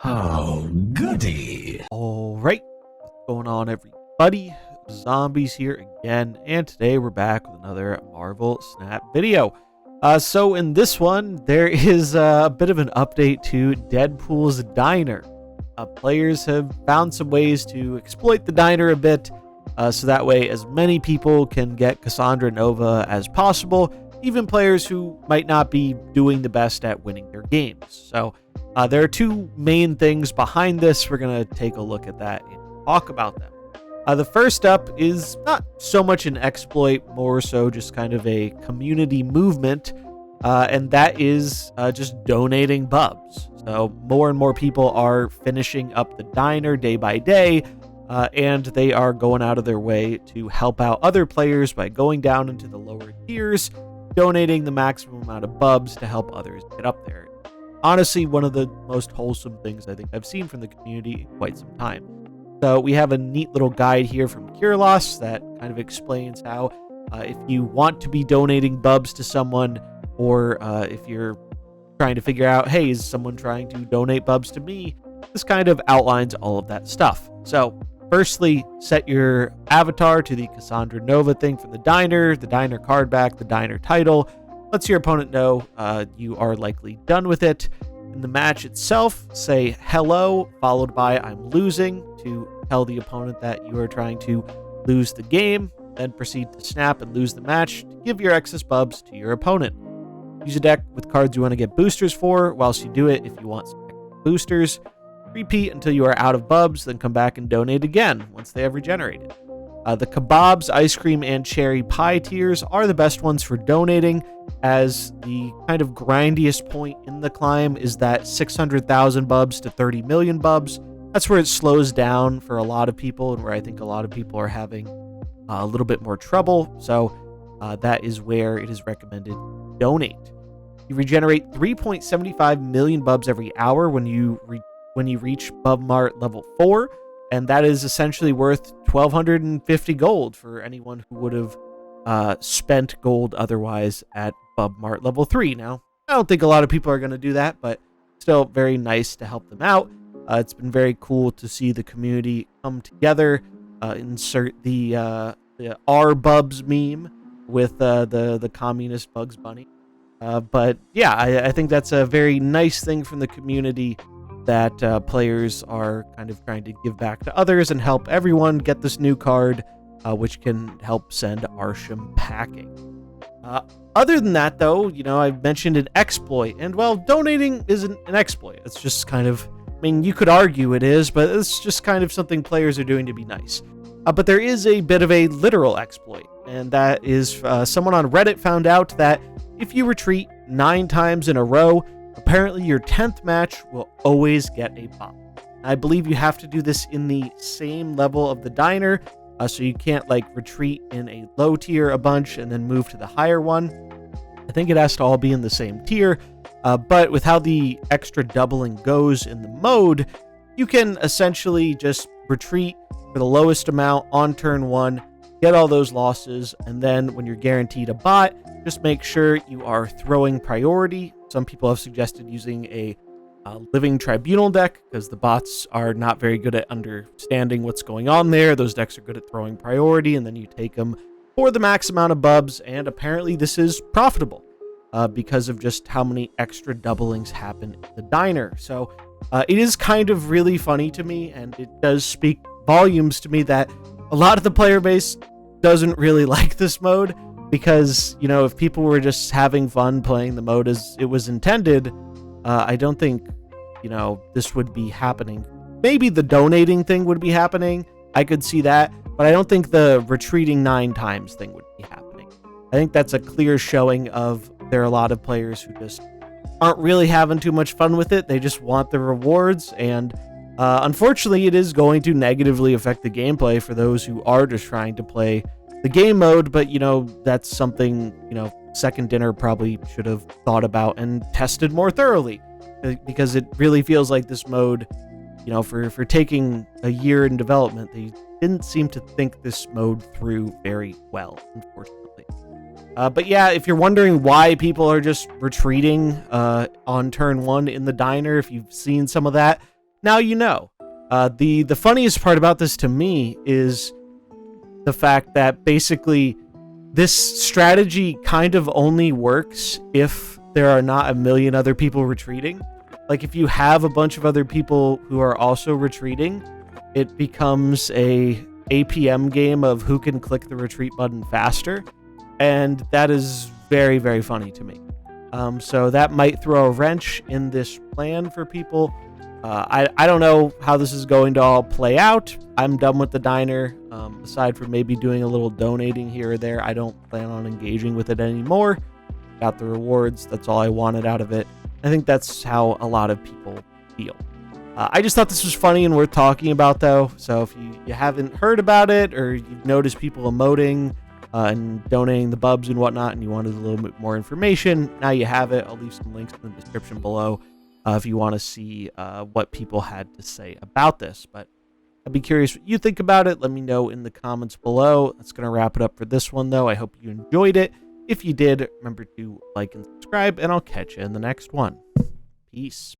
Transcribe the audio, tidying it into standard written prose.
Oh, goody. All right, what's going on, everybody? Zombies here again, and today we're back with another Marvel Snap video. So in this one, there is a bit of an update to Deadpool's diner. Players have found some ways to exploit the diner a bit, so that way as many people can get Cassandra Nova as possible, even players who might not be doing the best at winning their games. So there are two main things behind this. We're going to take a look at that and talk about them. The first up is not so much an exploit, more so just kind of a community movement, and that is just donating bubs. So more and more people are finishing up the diner day by day, and they are going out of their way to help out other players by going down into the lower tiers, donating the maximum amount of bubs to help others get up there. Honestly, one of the most wholesome things I think I've seen from the community in quite some time. So we have a neat little guide here from Kirlos that kind of explains how if you want to be donating bubs to someone, or if you're trying to figure out, hey, is someone trying to donate bubs to me? This kind of outlines all of that stuff. So firstly, set your avatar to the Cassandra Nova thing from the diner card back, the diner title. Lets your opponent know you are likely done with it. In the match itself, say hello, followed by I'm losing, to tell the opponent that you are trying to lose the game. Then proceed to snap and lose the match to give your excess bubs to your opponent. Use a deck with cards you want to get boosters for. Whilst you do it, if you want some boosters, repeat until you are out of bubs, then come back and donate again once they have regenerated. The kebabs, ice cream, and cherry pie tiers are the best ones for donating, as the kind of grindiest point in the climb is that 600,000 bubs to 30 million bubs. That's where it slows down for a lot of people, and where I think a lot of people are having a little bit more trouble. So that is where it is recommended to donate. You regenerate 3.75 million bubs every hour when you reach Bub Mart level 4. And that is essentially worth 1,250 gold for anyone who would have spent gold otherwise at Bub Mart level 3. Now, I don't think a lot of people are going to do that, but still very nice to help them out. It's been very cool to see the community come together. Insert the R Bubs meme with the communist Bugs Bunny. But yeah, I think that's a very nice thing from the community, that players are kind of trying to give back to others and help everyone get this new card, which can help send Arsham packing. Other than that, though, I've mentioned an exploit, and well, donating isn't an exploit. It's just kind of, you could argue it is, but it's just kind of something players are doing to be nice. But there is a bit of a literal exploit, and that is someone on Reddit found out that if you retreat 9 times in a row, apparently your 10th match will always get a bump. I believe you have to do this in the same level of the diner, so you can't retreat in a low tier a bunch and then move to the higher one. I think it has to all be in the same tier, but with how the extra doubling goes in the mode, you can essentially just retreat for the lowest amount on turn 1, get all those losses, and then when you're guaranteed a bot, just make sure you are throwing priority. Some people have suggested using a Living Tribunal deck, because the bots are not very good at understanding what's going on there. Those decks are good at throwing priority, and then you take them for the max amount of bubs, and apparently this is profitable because of just how many extra doublings happen in the diner. So it is kind of really funny to me, and it does speak volumes to me that a lot of the player base doesn't really like this mode, because, if people were just having fun playing the mode as it was intended, I don't think, this would be happening. Maybe the donating thing would be happening. I could see that, but I don't think the retreating 9 times thing would be happening. I think that's a clear showing of there are a lot of players who just aren't really having too much fun with it. They just want the rewards, and unfortunately, it is going to negatively affect the gameplay for those who are just trying to play the game mode. But that's something Second Dinner probably should have thought about and tested more thoroughly, because it really feels like this mode, for taking a year in development, they didn't seem to think this mode through very well, unfortunately. But yeah, if you're wondering why people are just retreating on turn 1 in the diner, if you've seen some of that, now you know. The funniest part about this to me is the fact that basically this strategy kind of only works if there are not a million other people retreating. Like, if you have a bunch of other people who are also retreating, it becomes a APM game of who can click the retreat button faster, and that is very, very funny to me. So that might throw a wrench in this plan for people. I don't know how this is going to all play out. I'm done with the diner. Aside from maybe doing a little donating here or there, I don't plan on engaging with it anymore. Got the rewards. That's all I wanted out of it. I think that's how a lot of people feel. I just thought this was funny and worth talking about, though. So if you haven't heard about it, or you've noticed people emoting and donating the bubs and whatnot, and you wanted a little bit more information, now you have it. I'll leave some links in the description below if you want to see what people had to say about this. But I'd be curious what you think about it. Let me know in the comments below. That's going to wrap it up for this one, though. I hope you enjoyed it. If you did, remember to like and subscribe, and I'll catch you in the next one. Peace.